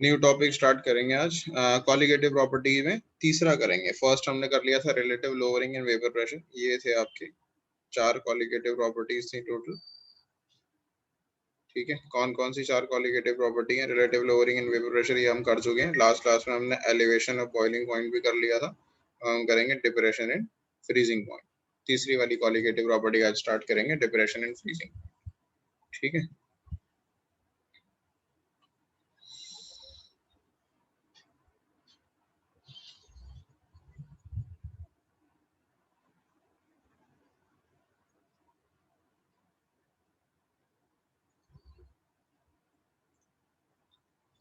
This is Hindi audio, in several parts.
न्यू टॉपिक स्टार्ट करेंगे आज। कॉलिगेटिव प्रॉपर्टी में तीसरा करेंगे। फर्स्ट हमने कर लिया था relative lowering and vapour pressure. ये थे आपके 4 कॉलिगेटिव प्रॉपर्टीज थी टोटल। ठीक है, कौन कौन सी 4 कॉलिगेटिव प्रॉपर्टी है? Relative lowering and vapour pressure ये हम कर चुके हैं। लास्ट क्लास में हमने एलिवेशन और बॉइलिंग पॉइंट भी कर लिया था। हम करेंगे डिप्रेशन एंड फ्रीजिंग पॉइंट। तीसरी वाली कॉलिगेटिव प्रॉपर्टी आज स्टार्ट करेंगे, डिप्रेशन एंड फ्रीजिंग। ठीक है,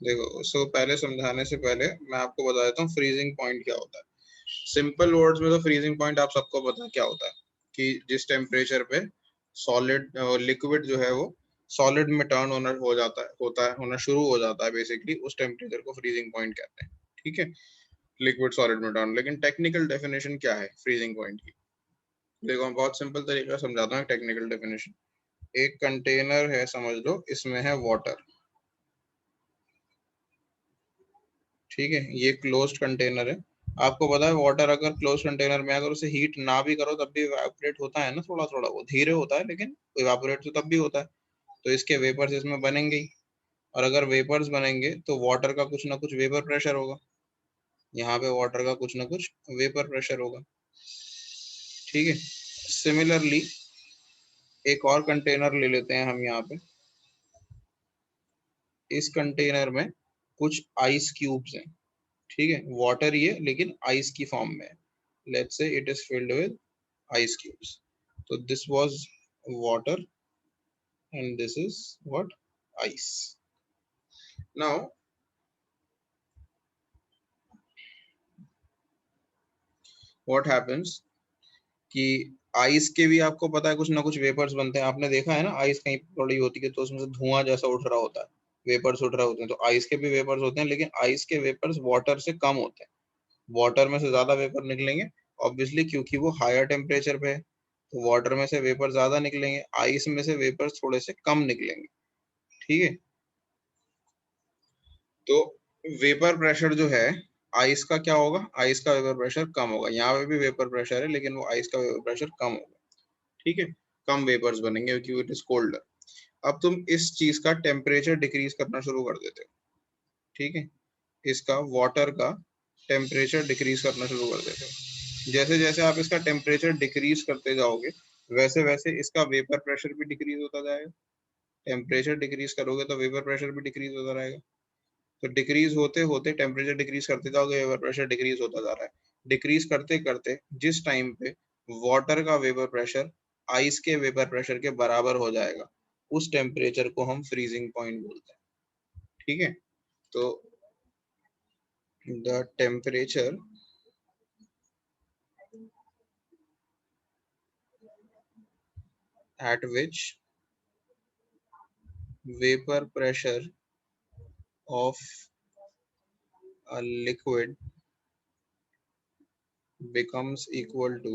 देखो पहले समझाने से पहले मैं आपको बता देता हूँ फ्रीजिंग पॉइंट क्या होता है। सिंपल वर्ड्स में तो फ्रीजिंग पॉइंट आप सबको पता है क्या होता है, कि जिस टेम्परेचर पे सॉलिड लिक्विड जो है वो सॉलिड में टर्न होना शुरू हो जाता है, बेसिकली उस टेम्परेचर को फ्रीजिंग पॉइंट कहते हैं। ठीक है, लिक्विड सॉलिड में टर्न। लेकिन टेक्निकल डेफिनेशन क्या है फ्रीजिंग पॉइंट की? देखो मैं बहुत सिंपल तरीका समझाता हूँ टेक्निकल डेफिनेशन। एक कंटेनर है, समझ लो इसमें है वाटर। ठीक है, ये क्लोज्ड कंटेनर है। आपको पता है वाटर अगर क्लोज कंटेनर में अगर उसे हीट ना भी करो तब भी इवापोरेट होता है ना, थोड़ा थोड़ा, वो धीरे होता है लेकिन इवापोरेट तो तब भी होता है। तो इसके वेपर्स इसमें बनेंगे ही, और अगर वेपर्स बनेंगे तो वाटर का कुछ ना कुछ वेपर प्रेशर होगा। यहाँ पे वाटर का कुछ ना कुछ वेपर प्रेशर होगा। ठीक है, सिमिलरली एक और कंटेनर ले लेते हैं हम यहाँ पे। इस कंटेनर में कुछ आइस क्यूब्स हैं। ठीक है, वाटर ही है लेकिन आइस की फॉर्म में है। Let's say it is filled with ice cubes. So this was water and this is what? Ice. Now what happens कि आइस के भी आपको पता है कुछ ना कुछ वेपर्स बनते हैं। आपने देखा है ना, आइस कहीं पड़ी होती है तो उसमें से धुआं जैसा उठ रहा होता है, वेपर्स उठ रहे होते हैं। तो आइस के भी वेपर्स होते हैं, लेकिन आइस के वेपर्स वाटर से कम होते हैं। वाटर में से ज्यादा वेपर निकलेंगे ऑब्वियसली, क्योंकि वो हायर टेम्परेचर पे है। तो वाटर में से वेपर ज्यादा निकलेंगे, आइस में से वेपर्स थोड़े से कम निकलेंगे। ठीक है, तो वेपर प्रेशर जो है आइस का क्या होगा? आइस का वेपर प्रेशर कम होगा। यहाँ पे भी वेपर प्रेशर है लेकिन वो आइस का वेपर प्रेशर कम होगा। ठीक है, कम वेपर्स बनेंगे क्योंकि इट इज कोल्डर। अब तुम इस चीज का टेम्परेचर डिक्रीज करना शुरू कर देते हो। ठीक है, इसका वाटर का टेम्परेचर डिक्रीज करना शुरू कर देते हो। जैसे जैसे आप इसका टेम्परेचर डिक्रीज करते जाओगे वैसे वैसे इसका वेपर प्रेशर भी डिक्रीज होता जाएगा। टेम्परेचर डिक्रीज करोगे तो वेपर प्रेशर भी डिक्रीज होता रहेगा। तो डिक्रीज होते होते टेम्परेचर डिक्रीज करते जाओगे, वेपर प्रेशर डिक्रीज होता जा रहा है। डिक्रीज करते करते जिस टाइम पे वाटर का वेपर प्रेशर आइस के वेपर प्रेशर के बराबर हो जाएगा, उस टेम्परेचर को हम फ्रीजिंग पॉइंट बोलते हैं। ठीक है, तो the temperature at which vapor pressure of a liquid becomes equal to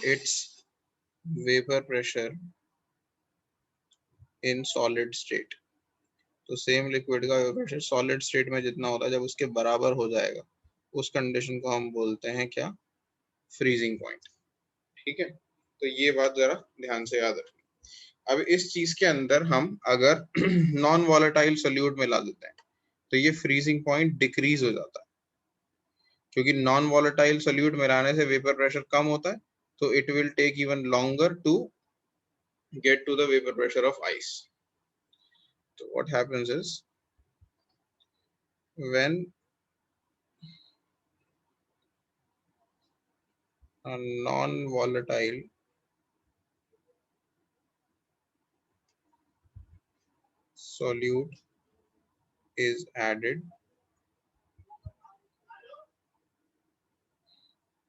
its vapor pressure in solid state। तो सेम लिक्विड का वेपर प्रेशर सॉलिड स्टेट में जितना होता है, जब उसके बराबर हो जाएगा उस कंडीशन को हम बोलते हैं क्या? Freezing point. ठीक है, तो ये बात जरा ध्यान से याद रखें। अब इस चीज के अंदर हम अगर नॉन वॉलेटाइल सोल्यूट मिला देते हैं तो ये फ्रीजिंग पॉइंट डिक्रीज हो जाता है, क्योंकि नॉन वॉलेटाइल सोल्यूट मिलाने से वेपर प्रेशर कम होता है। तो it will take even longer to get to the vapour pressure of ice. तो what happens is when a non-volatile solute is added,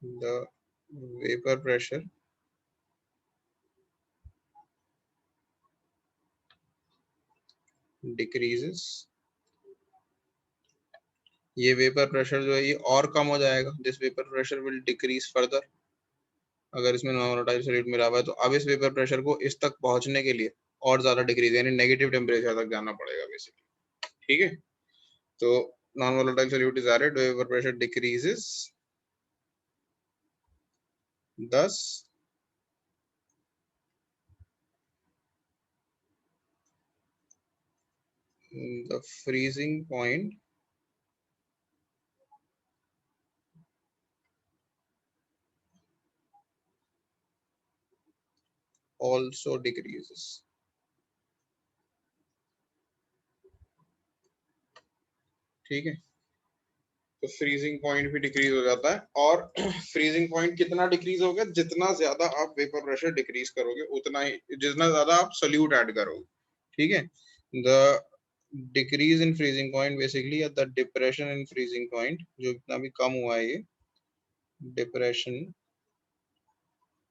the vapor pressure decreases। ये वेपर प्रेशर जो है ये और कम हो जाएगा, this vapour pressure will decrease further. अगर इसमें नॉन वोलेटाइल सॉल्यूट मिला हुआ है तो अब इस वेपर प्रेशर को इस तक पहुंचने के लिए और ज्यादा डिक्रीज यानी नेगेटिव टेम्परेचर तक जाना पड़ेगा बेसिकली, ठीक है। तो non volatile solute is added, vapour pressure decreases, thus the freezing point also decreases, ठीक है। तो फ्रीजिंग पॉइंट भी डिक्रीज हो जाता है, और फ्रीजिंग पॉइंट कितना डिक्रीज होगा, जितना ज्यादा आप वेपर प्रेशर डिक्रीज करोगे उतना ही, जितना ज्यादा आप सोल्यूट ऐड करोगे, ठीक है। The decrease in freezing point basically, the depression in freezing point, जो इतना भी कम हुआ है ये depression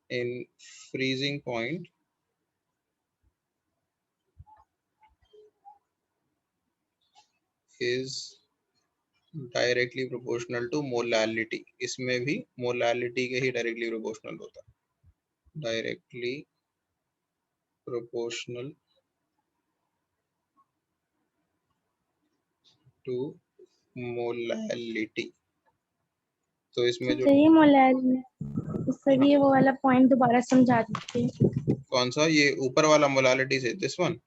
in freezing point is directly proportional to molality, इसमें भी मोलालिटी के ही डायरेक्टली प्रोपोर्शनल होता है, डायरेक्टली प्रोपोर्शनल टू मोलालिटी। तो इसमें जो सही मोलालिटी, सर ये वो वाला पॉइंट दोबारा समझा दीजिए। कौन सा, ये ऊपर वाला मोलालिटी से, दिस वन।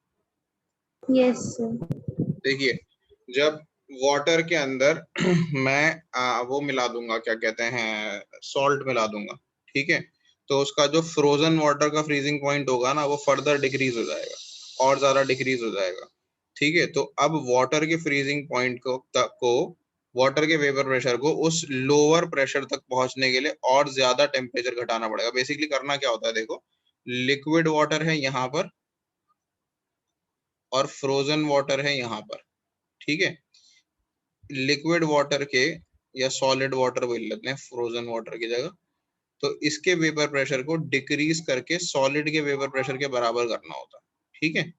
Yes sir. देखिए, जब वाटर के अंदर मैं वो मिला दूंगा, क्या कहते हैं, सॉल्ट मिला दूंगा, ठीक है, तो उसका जो फ्रोजन वाटर का फ्रीजिंग पॉइंट होगा ना, वो फर्दर डिक्रीज हो जाएगा, और ज्यादा डिक्रीज हो जाएगा, ठीक है। तो अब वाटर के फ्रीजिंग पॉइंट को वाटर के वेपर प्रेशर को उस लोअर प्रेशर तक पहुंचने के लिए और ज्यादा टेम्परेचर घटाना पड़ेगा। बेसिकली करना क्या होता है, देखो, लिक्विड वाटर है यहाँ पर और फ्रोजन वाटर है यहाँ पर, ठीक है। लिक्विड वाटर के या सॉलिड वाटर बोल लेते हैं फ्रोजन वाटर की जगह, तो इसके वेपर प्रेशर को डिक्रीज करके सॉलिड के वेपर प्रेशर के बराबर करना होता है, ठीक है।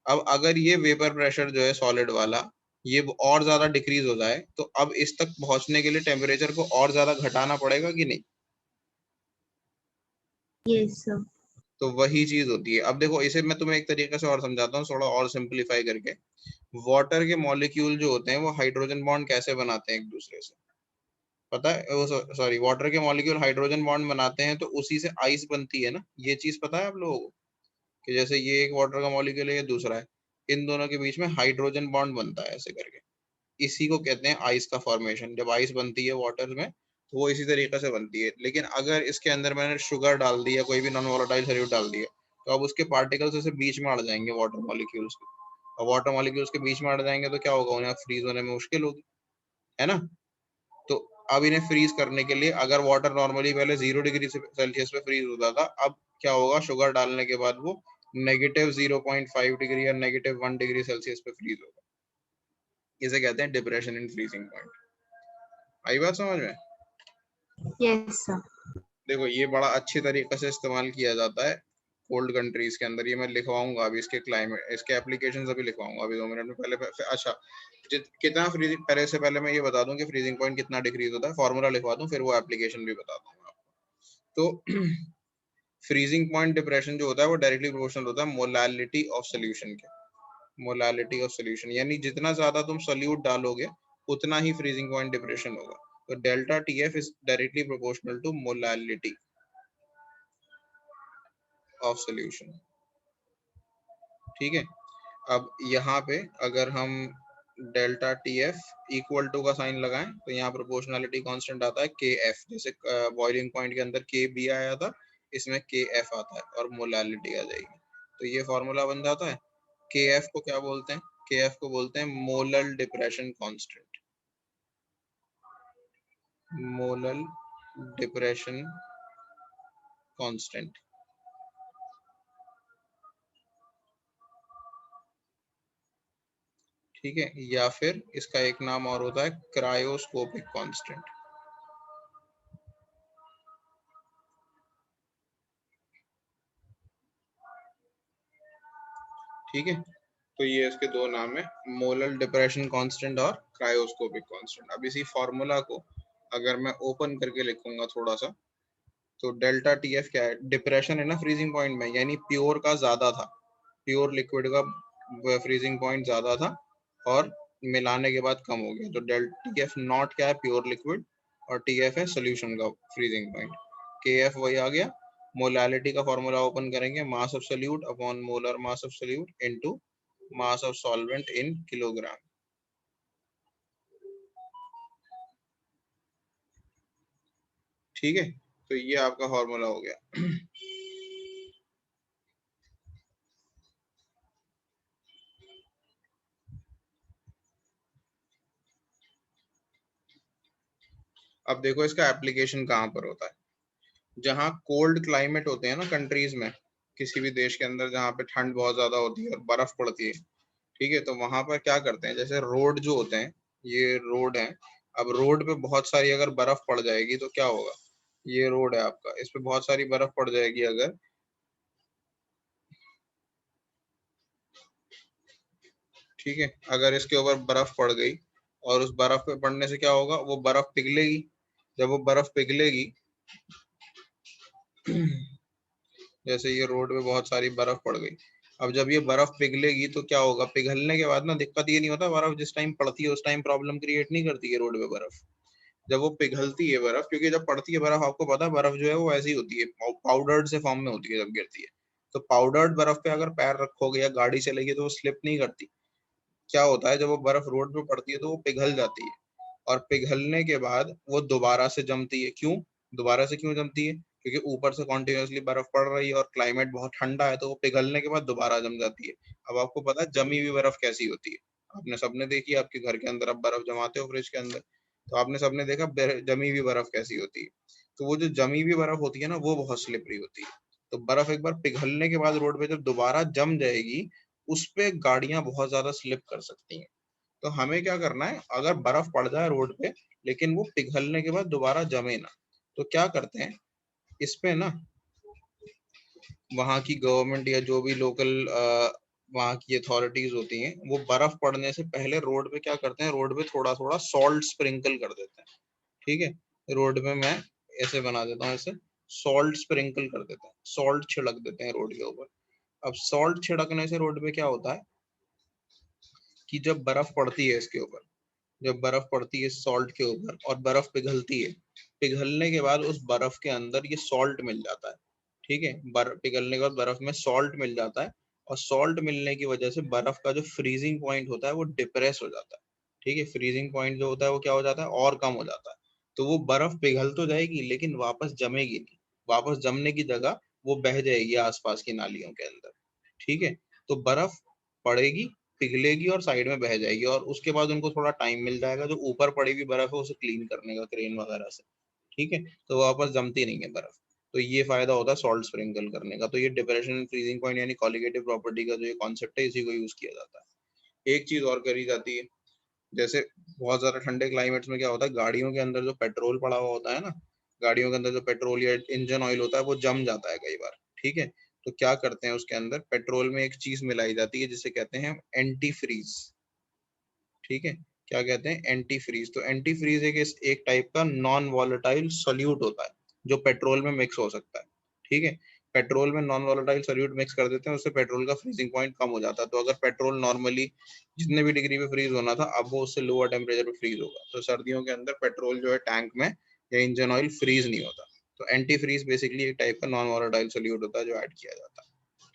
अब अगर ये वेपर प्रेशर जो है सॉलिड वाला, ये और ज्यादा डिक्रीज हो जाए, तो अब इस तक पहुंचने के लिए टेम्परेचर को और ज्यादा घटाना पड़ेगा कि नहीं। Yes sir. तो वही चीज होती है। अब देखो, इसे मैं तुम्हें एक तरीके से और समझाता हूँ, थोड़ा और सिंप्लीफाई करके। वाटर के मॉलिक्यूल जो होते हैं वो हाइड्रोजन बॉन्ड कैसे बनाते हैं एक दूसरे से, पता है, वो सॉरी, वाटर के मॉलिक्यूल हाइड्रोजन बॉन्ड बनाते हैं तो उसी से आइस बनती है ना, ये चीज पता है आप लोगों को, कि जैसे ये एक वाटर का मॉलिक्यूल है, ये दूसरा है, इन दोनों के बीच में हाइड्रोजन बॉन्ड बनता है ऐसे करके, इसी को कहते हैं आइस का फॉर्मेशन। जब आइस बनती है वाटर में तो वो इसी तरीके से बनती है। लेकिन अगर इसके अंदर मैंने शुगर डाल दिया, कोई भी नॉन वोलेटाइल सॉल्यूट डाल दिया, तो अब उसके पार्टिकल्स ऐसे बीच में अड़ जाएंगे वाटर मॉलिक्यूल्स के, और वाटर मॉलिक्यूल्स के बीच में अड़ जाएंगे तो क्या होगा, उन्हें फ्रीज होने में मुश्किल होगी, है ना। तो अब इन्हें फ्रीज करने के लिए, अगर वाटर नॉर्मली पहले 0 डिग्री सेल्सियस पे फ्रीज होता था, अब क्या होगा, शुगर डालने के बाद वो -0.5 डिग्री या -1 डिग्री सेल्सियस पे फ्रीज होगा। इसे कहते हैं डिप्रेशन इन फ्रीजिंग पॉइंट। आई बात समझ में। Yes sir. देखो, ये बड़ा अच्छी तरीके से इस्तेमाल किया जाता है कोल्ड कंट्रीज के अंदर। ये मैं लिखवाऊंगा अभी, इसके क्लाइमेट, इसके एप्लीकेशंस अभी लिखवाऊंगा अभी 2 मिनट में। पहले अच्छा, कितना फ्रीजिंग, पहले से पहले मैं ये बता दूं कि फ्रीजिंग पॉइंट कितना डिक्रीज होता है, फॉर्मूला लिखवा दूं, फिर वो एप्लीकेशन भी बता दूंगा। तो फ्रीजिंग पॉइंट डिप्रेशन जो होता है वो डायरेक्टली प्रोपोर्शनल होता है मोलालिटी ऑफ सोल्यूशन के, मोलालिटी ऑफ सोल्यूशन, यानी जितना ज्यादा तुम सोल्यूट डालोगे उतना ही फ्रीजिंग पॉइंट डिप्रेशन होगा। तो delta TF is directly proportional to molality of solution, ठीक है। अब यहाँ पे अगर हम delta T F equal to का साइन लगाएं तो यहाँ प्रोपोर्शनलिटी कांस्टेंट आता है के एफ, जैसे बॉइलिंग पॉइंट के अंदर के बी आया था, इसमें के एफ आता है और मोलालिटी आ जाएगी। तो ये फॉर्मूला बन जाता है। के एफ को क्या बोलते हैं, के एफ को बोलते हैं molal depression constant, molal depression constant, ठीक है। या फिर इसका एक नाम और होता है क्रायोस्कोपिक कांस्टेंट, ठीक है। तो ये इसके दो नाम है, मोलल डिप्रेशन कांस्टेंट और क्रायोस्कोपिक कांस्टेंट। अब इसी फॉर्मूला को अगर मैं ओपन करके लिखूंगा थोड़ा सा, तो डेल्टा टी एफ क्या है? डिप्रेशन है ना फ्रीजिंग पॉइंट में, यानी प्योर का ज्यादा था, प्योर लिक्विड का फ्रीजिंग पॉइंट ज्यादा था और मिलाने के बाद कम हो गया। तो डेल्टा टी एफ नॉट क्या है? प्योर लिक्विड, और टी एफ है सोल्यूशन का फ्रीजिंग पॉइंट। के एफ वही आ गया। मोलालिटी का फॉर्मूला ओपन करेंगे, mass of solute upon molar mass of solute into mass of solvent in kilogram. ठीक है, तो ये आपका फॉर्मूला हो गया। अब देखो इसका एप्लीकेशन कहाँ पर होता है। जहाँ कोल्ड क्लाइमेट होते हैं ना कंट्रीज में, किसी भी देश के अंदर जहाँ पे ठंड बहुत ज्यादा होती है और बर्फ पड़ती है, ठीक है, तो वहां पर क्या करते हैं, जैसे रोड जो होते हैं, ये रोड है, अब रोड पे बहुत सारी अगर बर्फ पड़ जाएगी तो क्या होगा? ये रोड है आपका, इस पे बहुत सारी बर्फ पड़ जाएगी अगर, ठीक है, अगर इसके ऊपर बर्फ पड़ गई और उस बर्फ पे पड़ने से क्या होगा? वो बर्फ पिघलेगी। जब वो बर्फ पिघलेगी, जैसे ये रोड पे बहुत सारी बर्फ पड़ गई, अब जब ये बर्फ पिघलेगी तो क्या होगा? पिघलने के बाद ना दिक्कत ये नहीं होता, बर्फ जिस टाइम पड़ती है उस टाइम प्रॉब्लम क्रिएट नहीं करती है रोड पे बर्फ। जब वो पिघलती है बर्फ, क्योंकि जब पड़ती है बर्फ, आपको पता है बर्फ जो है वो ऐसी होती है, पाउडर्ड से फॉर्म में होती है जब गिरती है। तो पाउडर्ड बर्फ पे अगर पैर रखोगे या गाड़ी चलेगी तो वो स्लिप नहीं करती। क्या होता है, जब वो बर्फ रोड पे पड़ती है तो वो पिघल जाती है, और पिघलने के बाद वो दोबारा से जमती है। क्यों दोबारा से क्यों जमती है? क्योंकि ऊपर से कॉन्टिन्यूसली बर्फ पड़ रही है और क्लाइमेट बहुत ठंडा है, तो वो पिघलने के बाद दोबारा जम जाती है। अब आपको पता है जमी हुई बर्फ कैसी होती है? आपने सबने देखी है, आपके घर के अंदर आप बर्फ जमाते हो फ्रिज के अंदर, तो आपने सबने देखा जमी हुई बर्फ कैसी होती है। तो वो जो जमी हुई बर्फ होती है ना, वो बहुत स्लिपरी होती है। तो बर्फ एक बार पिघलने के बाद रोड पे जब दोबारा जम जाएगी, उस पे गाड़ियां बहुत ज्यादा स्लिप कर सकती हैं। तो हमें क्या करना है, अगर बर्फ पड़ जाए रोड पे लेकिन वो पिघलने के बाद दोबारा जमे ना, तो क्या करते हैं, इस पे ना वहाँ की गवर्नमेंट या जो भी लोकल वहाँ की अथॉरिटीज होती हैं, वो बर्फ पड़ने से पहले रोड पे क्या करते हैं, रोड पे थोड़ा थोड़ा सॉल्ट स्प्रिंकल कर देते हैं। ठीक है, रोड पे मैं ऐसे बना देता हूँ, ऐसे सॉल्ट स्प्रिंकल कर देते हैं, सॉल्ट छिड़क देते हैं रोड के ऊपर। अब सॉल्ट छिड़कने से रोड पे क्या होता है कि जब बर्फ पड़ती है इसके ऊपर, जब बर्फ पड़ती है सॉल्ट के ऊपर और बर्फ पिघलती है, पिघलने के बाद उस बर्फ के अंदर ये सॉल्ट मिल जाता है। ठीक है, बर्फ पिघलने के बाद बर्फ में सॉल्ट मिल जाता है, और सॉल्ट मिलने की वजह से बर्फ का जो फ्रीजिंग पॉइंट होता है वो डिप्रेस हो जाता है। ठीक है, फ्रीजिंग पॉइंट जो होता है वो क्या हो जाता है? और कम हो जाता है। तो वो बर्फ पिघल तो जाएगी लेकिन वापस जमेगी नहीं, वापस जमने की जगह वो बह जाएगी आसपास की नालियों के अंदर। ठीक है, तो बर्फ पड़ेगी, पिघलेगी और साइड में बह जाएगी, और उसके बाद उनको थोड़ा टाइम मिल जाएगा जो ऊपर पड़ी हुई बर्फ है उसे क्लीन करने का क्रेन वगैरह से। ठीक है, तो वापस जमती नहीं है बर्फ। तो ये फायदा होता है सॉल्ट स्प्रिंकल करने का। तो ये डिप्रेशन फ्रीजिंग पॉइंट यानी कॉलिगेटिव प्रॉपर्टी का जो ये कॉन्सेप्ट है, इसी को यूज किया जाता है। एक चीज और करी जाती है, जैसे बहुत ज्यादा ठंडे क्लाइमेट्स में क्या होता है, गाड़ियों के अंदर जो पेट्रोल पड़ा हुआ होता है ना, गाड़ियों के अंदर जो पेट्रोल या इंजन ऑयल होता है वो जम जाता है कई बार। ठीक है, तो क्या करते हैं, उसके अंदर पेट्रोल में एक चीज मिलाई जाती है जिसे कहते हैं एंटी फ्रीज। ठीक है, क्या कहते हैं? Anti freeze. तो एंटी फ्रीज एक टाइप का नॉन वॉलेटाइल सोल्यूट होता है जो पेट्रोल में मिक्स हो सकता है। ठीक है, पेट्रोल में नॉन वॉलेटाइल सोल्यूट मिक्स कर देते हैं, उससे पेट्रोल का फ्रीजिंग पॉइंट कम हो जाता है। तो अगर पेट्रोल नॉर्मली जितने भी डिग्री पे फ्रीज होना था, अब वो उससे लोअर टेम्परेचर पे फ्रीज होगा। तो सर्दियों के अंदर पेट्रोल जो है टैंक में या इंजन ऑयल फ्रीज नहीं होता। तो एंटी फ्रीज बेसिकली एक टाइप का नॉन वॉलेटाइल सोल्यूट होता है जो ऐड किया जाता है।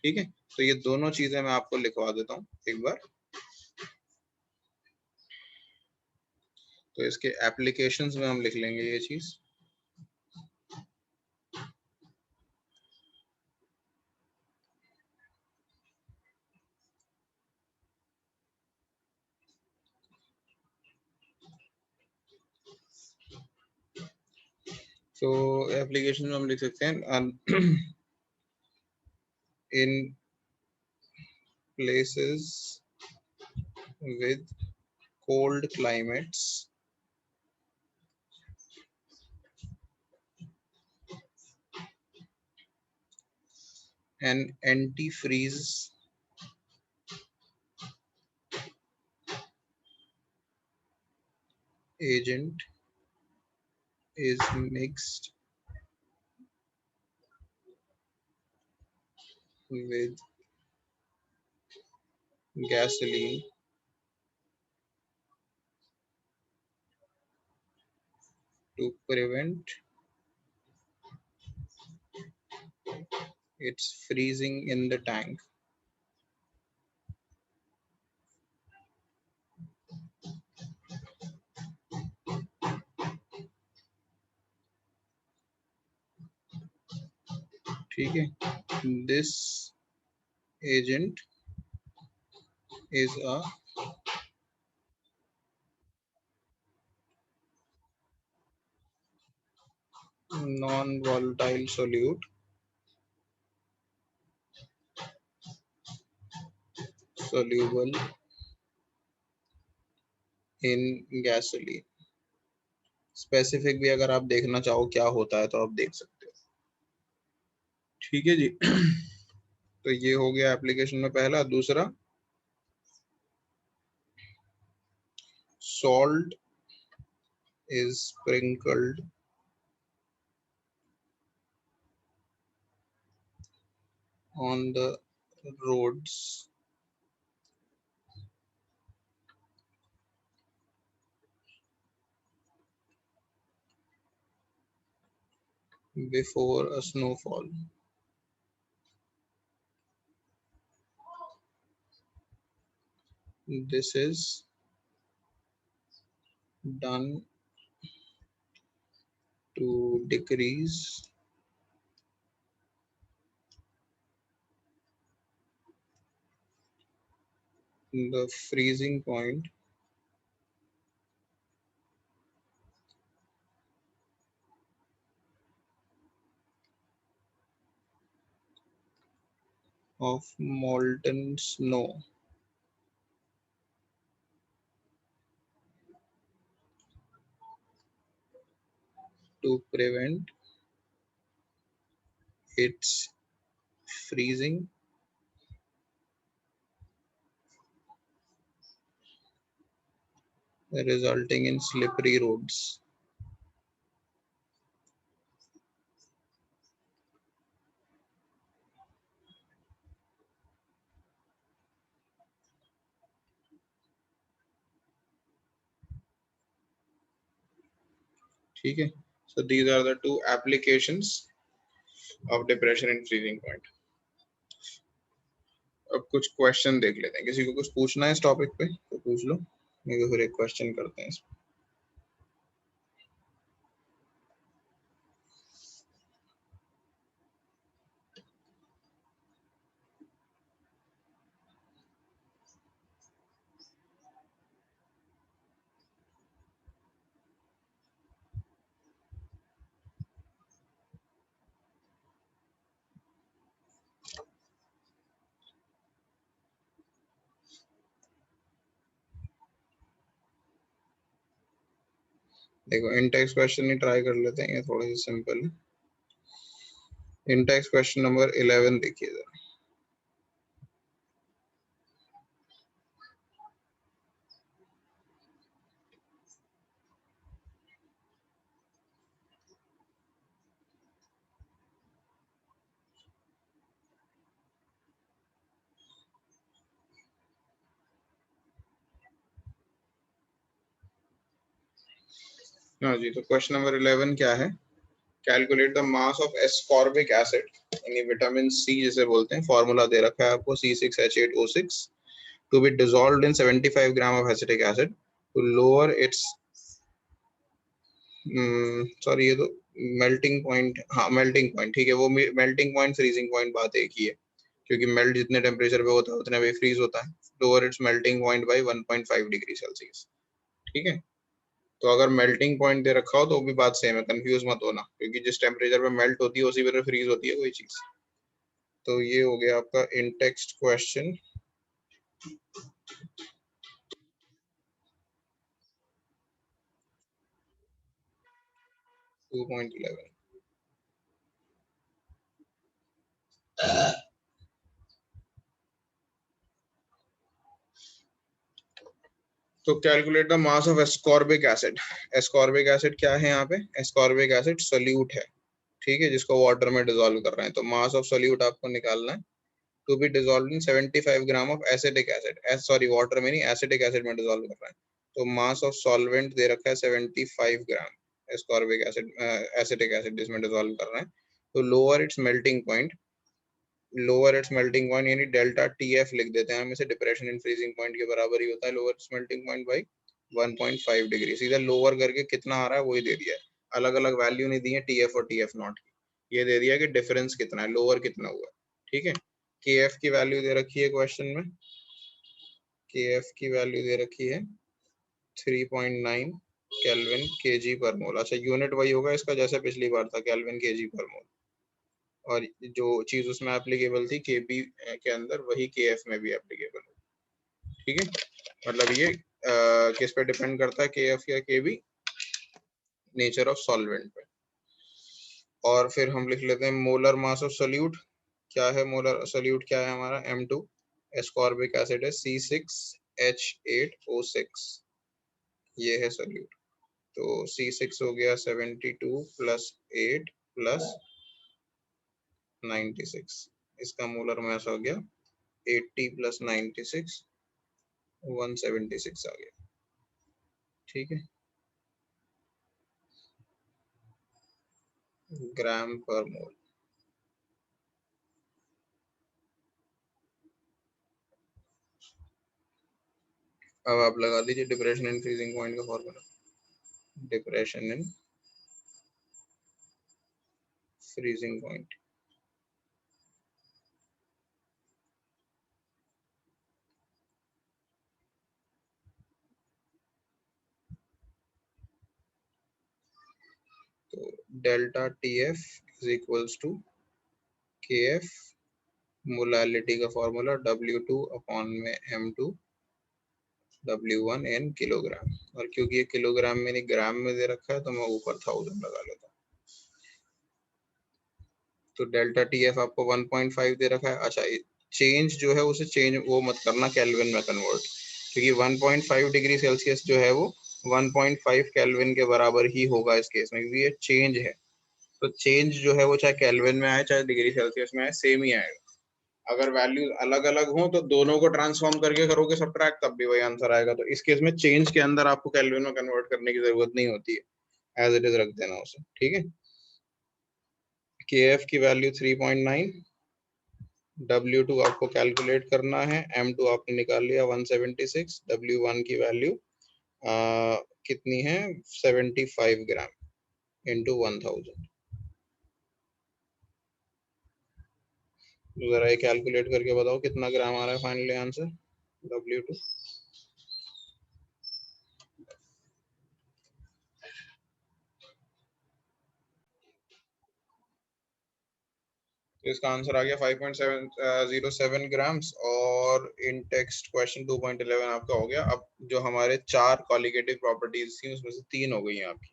ठीक है, तो ये दोनों चीजें मैं आपको लिखवा देता हूँ एक बार। तो इसके एप्लीकेशंस में हम लिख लेंगे ये चीज। तो एप्लीकेशन में हम लिख सकते हैं in places with cold climates, an antifreeze agent is mixed with gasoline to prevent its freezing in the tank. ठीक है, this agent is a non-volatile solute soluble in gasoline. Specific भी अगर आप देखना चाहो क्या होता है तो आप देख सकते हो। ठीक है जी। तो ये हो गया एप्लीकेशन में पहला। दूसरा, salt is sprinkled on the roads before a snowfall. This is done to decrease the freezing point of molten snow to prevent its freezing resulting in slippery roads. ठीक है, so these are the two applications of depression and freezing point. अब कुछ क्वेश्चन देख लेते हैं, किसी को कुछ पूछना है इस टॉपिक पे तो पूछ लो, नहीं तो फिर एक क्वेश्चन करते हैं इसमें। देखो इन टेक्स्ट क्वेश्चन ही ट्राई कर लेते हैं, ये थोड़ा सा सिंपल है। इन टेक्स्ट क्वेश्चन नंबर 11 देखिए जरा। हाँ जी, तो क्वेश्चन नंबर 11 क्या है? Calculate the mass of ascorbic acid, यानी विटामिन सी जिसे बोलते हैं, फॉर्मूला दे रखा है आपको C6H8O6 to be dissolved in 75 gram of acetic acid to lower its sorry ये तो मेल्टिंग पॉइंट, हाँ मेल्टिंग पॉइंट, ठीक है, वो मेल्टिंग पॉइंट फ्रीजिंग पॉइंट बात एक ही है, क्योंकि मेल्ट जितने टेम्परेचर पे होता है उतने पे फ्रीज होता है। Lower it's melting point by 1.5 degree Celsius. ठीक है, तो अगर मेल्टिंग पॉइंट दे रखा हो तो भी बात सेम है, कंफ्यूज मत होना, क्योंकि जिस टेम्परेचर पे मेल्ट होती है उसी पे फ्रीज होती है कोई चीज। तो ये हो गया आपका इन टेक्स्ट क्वेश्चन। तो calculate the mass of ascorbic acid. Ascorbic acid क्या है यहाँ पे? एस्कॉर्बिक एसिड सोल्यूट है, ठीक है, जिसको वाटर में डिसॉल्व कर रहे हैं। तो मास ऑफ सोल्यूट आपको निकालना है, to be dissolve in 75 gram of acetic acid, sorry water में नहीं, एसिटिक एसिड में डिजोल्व कर रहा है। तो मास ऑफ सॉल्वेंट दे रखा है 75 ग्राम एस्कॉर्बिक एसिड, एसिटिक एसिड जिसमें डिजोल्व कर रहे हैं। तो lower it's melting point, lower it's melting point यानी डेल्टा टीएफ लिख देते हैं हम इसे, डिप्रेशन इन फ्रीजिंग पॉइंट के बराबर ही होता है lower it's melting point by 1.5 degree. सीधा लोअर करके कितना आ रहा है वही दे दिया है, अलग अलग वैल्यू नहीं दी है टीएफ और टीएफ नॉट की, ये दे दिया कि डिफरेंस कितना है, लोअर कितना हुआ। ठीक है, केएफ की वैल्यू दे रखी है क्वेश्चन में, केएफ की वैल्यू दे रखी है 3.9 केल्विन केजी पर मोल। अच्छा यूनिट वही होगा इसका जैसे पिछली बार था, केल्विन केजी पर मोल, और जो चीज उसमें एप्लीकेबल थी केबी के अंदर वही केएफ में भी एप्लीकेबल है। ठीक है, मतलब ये किस पे डिपेंड करता है, केएफ या केबी, नेचर ऑफ सॉल्वेंट पे। और फिर हम लिख लेते हैं मोलर मास ऑफ सोल्यूट, क्या है मोलर सोल्यूट, क्या है हमारा M2, एस्कॉर्बिक एसिड है C6H8O6, ये है सोल्यूट। तो C6 हो गया 72 प्लस 8 प्लस 96, इसका मोलर मास हो गया 80 प्लस 96 176 आ गया। ठीक है, ग्राम पर मोल। अब आप लगा दीजिए डिप्रेशन इन फ्रीजिंग पॉइंट का formula, depression in freezing point, तो delta TF is equals to KF, molality का फॉर्मूला W2 अपॉन में M2, W1 इन किलोग्राम, और क्योंकि ये किलोग्राम में नहीं ग्राम में दे रखा है तो मैं ऊपर 1000 लगा लेता हूँ। तो डेल्टा टीएफ आपको 1.5 दे रखा है। अच्छा चेंज जो है उसे चेंज वो मत करना केल्विन में कन्वर्ट, क्योंकि 1.5 डिग्री सेल्सियस जो है वो 1.5 केल्विन के बराबर ही होगा इस केस में, क्योंकि ये चेंज है। तो चेंज जो है वो चाहे केल्विन में आए चाहे डिग्री सेल्सियस में आए सेम ही आएगा। अगर वैल्यूज अलग अलग हो तो दोनों को ट्रांसफॉर्म करके करोगे सबट्रैक्ट तब भी वही आंसर आएगा। तो इस केस में चेंज के अंदर आपको केल्विन में कन्वर्ट करने की जरूरत नहीं होती है, एज इट इज रख देना उसे। ठीक है, केएफ की वैल्यू 3.9, W2 आपको कैलकुलेट करना है, M2 आपने निकाल लिया 176, W1 की वैल्यू कितनी है 75 ग्राम इंटू 1000। जरा ये कैलकुलेट करके बताओ कितना ग्राम आ रहा है फाइनली आंसर W2। तो इसका आंसर आ गया 5.707 ग्राम्स, और इन टेक्स्ट क्वेश्चन 2.11 आपका हो गया। अब जो हमारे 4 कॉलिगेटिव प्रॉपर्टीज थी उसमें से 3 हो गई हैं आपकी,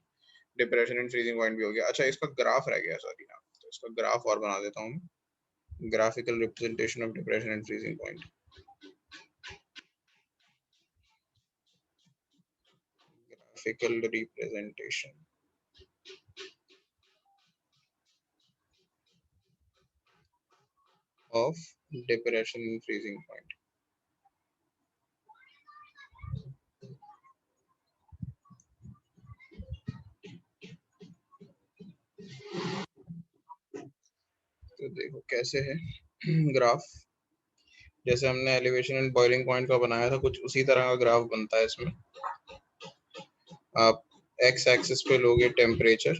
डिप्रेशन एंड फ्रीजिंग पॉइंट भी हो गया। अच्छा इसका ग्राफ रह गया, सॉरी तो इसका ग्राफ और बना देता हूँ, graphical representation of depression and freezing point. Graphical representation of depression in freezing point। तो देखो कैसे है ग्राफ, जैसे हमने एलिवेशन एंड बॉइलिंग पॉइंट का बनाया था कुछ उसी तरह का ग्राफ बनता है इसमें। आप एक्स एक्सिस पे लोगे टेम्परेचर,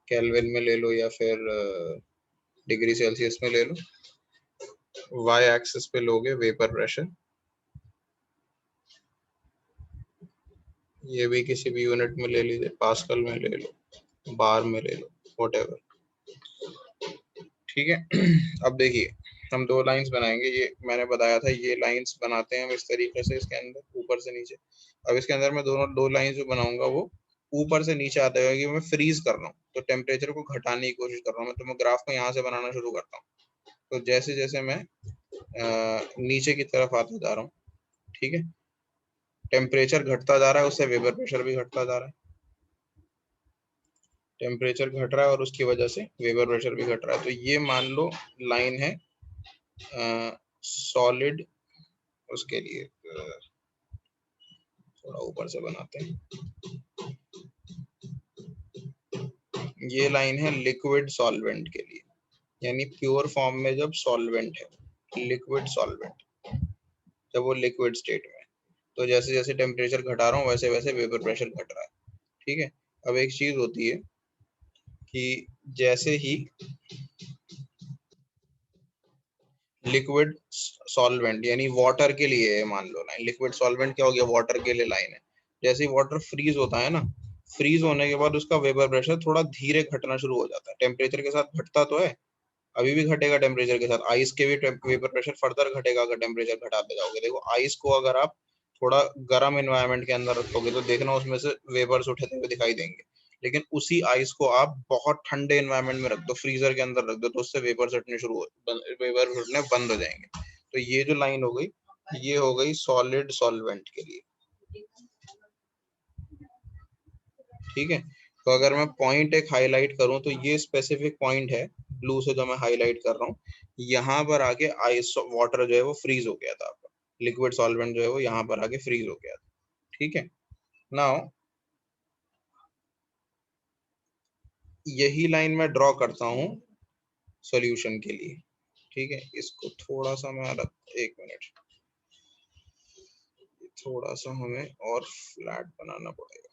केल्विन में ले लो या फिर डिग्री सेल्सियस में ले लो, वाई एक्सिस पे लोगे वेपर प्रेशर, ये भी किसी भी यूनिट में ले लीजिए, पास्कल में ले लो, बार में ले लो, व्हाटएवर। ठीक है अब देखिए हम 2 लाइंस बनाएंगे, ये मैंने बताया था ये लाइंस बनाते हैं हम इस तरीके से इसके अंदर ऊपर से नीचे। अब इसके अंदर मैं दोनों 2 लाइंस जो बनाऊंगा वो ऊपर से नीचे आते हुए, क्योंकि मैं फ्रीज कर रहा हूँ तो टेम्परेचर को घटाने की कोशिश कर रहा हूँ मैं, तो मैं ग्राफ को यहाँ से बनाना शुरू करता हूँ। तो जैसे जैसे मैं नीचे की तरफ आता जा रहा हूँ, ठीक है, टेम्परेचर घटता जा रहा है उससे वेपर प्रेशर भी घटता जा रहा है। टेम्परेचर घट रहा है और उसकी वजह से वेपर प्रेशर भी घट रहा है। तो ये मान लो लाइन है सॉलिड, उसके लिए थोड़ा ऊपर से बनाते हैं। ये लाइन है लिक्विड सॉल्वेंट के लिए, यानी प्योर फॉर्म में जब सॉल्वेंट है, लिक्विड सॉल्वेंट, जब वो लिक्विड स्टेट में है। तो जैसे जैसे टेम्परेचर घटा रहा हूँ वैसे वैसे वेपर प्रेशर घट रहा है। ठीक है। अब एक चीज होती है कि जैसे ही लिक्विड सॉल्वेंट यानी वाटर के लिए मान लो लाइन, लिक्विड सॉल्वेंट क्या हो गया, वाटर के लिए लाइन है। जैसे ही वाटर फ्रीज होता है ना, फ्रीज होने के बाद उसका वेपर प्रेशर थोड़ा धीरे घटना शुरू हो जाता है। टेम्परेचर के साथ घटता तो है, अभी भी घटेगा टेम्परेचर के साथ। आइस के भी वेपर प्रेशर फर्दर घटेगा अगर टेम्परेचर घटाते जाओगे। देखो आइस को अगर आप थोड़ा गर्म एनवायरनमेंट के अंदर रखोगे तो देखना उसमें से वेपर्स उठते हुए दिखाई देंगे। लेकिन उसी आइस को आप बहुत ठंडे एनवायरनमेंट में रख दो, फ्रीजर के अंदर रख दो, तो उससे वेपर्स उठने वेपर्स उठने बंद हो जाएंगे। तो ये जो लाइन हो गई, ये हो गई सॉलिड सॉल्वेंट के लिए। ठीक है। तो अगर मैं पॉइंट एक हाईलाइट करूं तो ये स्पेसिफिक पॉइंट है ब्लू से जो मैं हाईलाइट कर रहा हूँ, यहाँ पर आके आइस वाटर जो है वो फ्रीज हो गया था आपका, लिक्विड सॉल्वेंट जो है वो यहाँ पर आके फ्रीज हो गया था। ठीक है। नाउ यही लाइन मैं ड्रॉ करता हूँ सॉल्यूशन के लिए। ठीक है। इसको थोड़ा सा मैं अलग, एक मिनट, थोड़ा सा हमें और फ्लैट बनाना पड़ेगा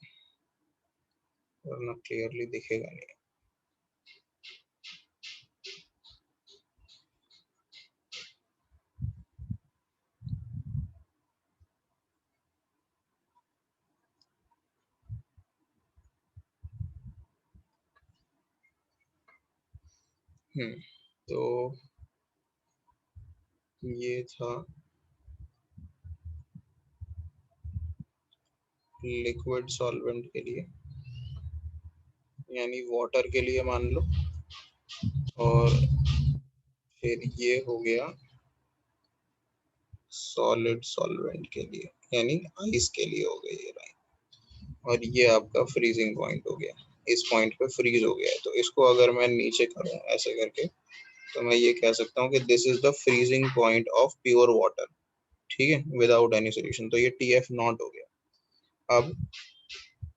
वरना क्लियरली दिखेगा नहीं। तो ये था लिक्विड सॉल्वेंट के लिए, यानी वाटर के लिए मान लो, और फिर ये हो गया सॉलिड सॉल्वेंट के लिए, यानी आइस के लिए हो गई ये लाइन। और ये आपका फ्रीजिंग पॉइंट हो गया, इस पॉइंट पे फ्रीज हो गया है। तो इसको अगर मैं नीचे करूं ऐसे करके, तो मैं ये कह सकता हूँ कि this is the freezing point of pure water. ठीक है, विदाउट एनी सोल्यूशन। तो ये TF नॉट हो गया। अब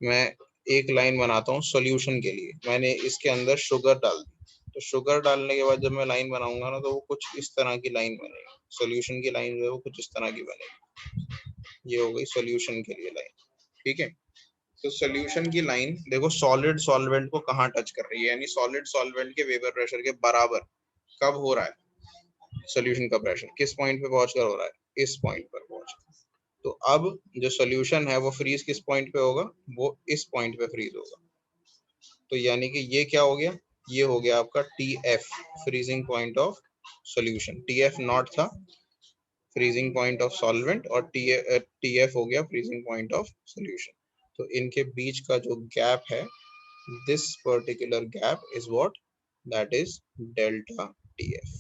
मैं एक लाइन बनाता हूँ सॉल्यूशन के लिए। मैंने इसके अंदर शुगर डाल दी, तो शुगर डालने के बाद जब मैं लाइन बनाऊंगा ना, तो वो कुछ इस तरह की लाइन बनेगी। सॉल्यूशन की लाइन जो है वो कुछ इस तरह की बनेगी। ये हो गई सॉल्यूशन के लिए लाइन। ठीक है। तो सॉल्यूशन की लाइन देखो सॉलिड सॉल्वेंट को कहाँ टच कर रही है, यानी सॉलिड सॉल्वेंट के वेपर प्रेशर के बराबर कब हो रहा है सॉल्यूशन का प्रेशर, किस पॉइंट पे पहुंचकर हो रहा है, इस पॉइंट पर पहुंच। तो अब जो सॉल्यूशन है वो फ्रीज किस पॉइंट पे होगा, वो इस पॉइंट पे फ्रीज होगा। तो यानी कि ये क्या हो गया, ये हो गया आपका TF, freezing point of solution. TF not था फ्रीजिंग पॉइंट ऑफ सॉल्वेंट, और TF हो गया फ्रीजिंग पॉइंट ऑफ सॉल्यूशन। तो इनके बीच का जो गैप है, this particular gap is what, that is delta TF।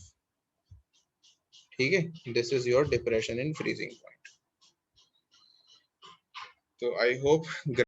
ठीक है। This is your depression in freezing point. तो आई होप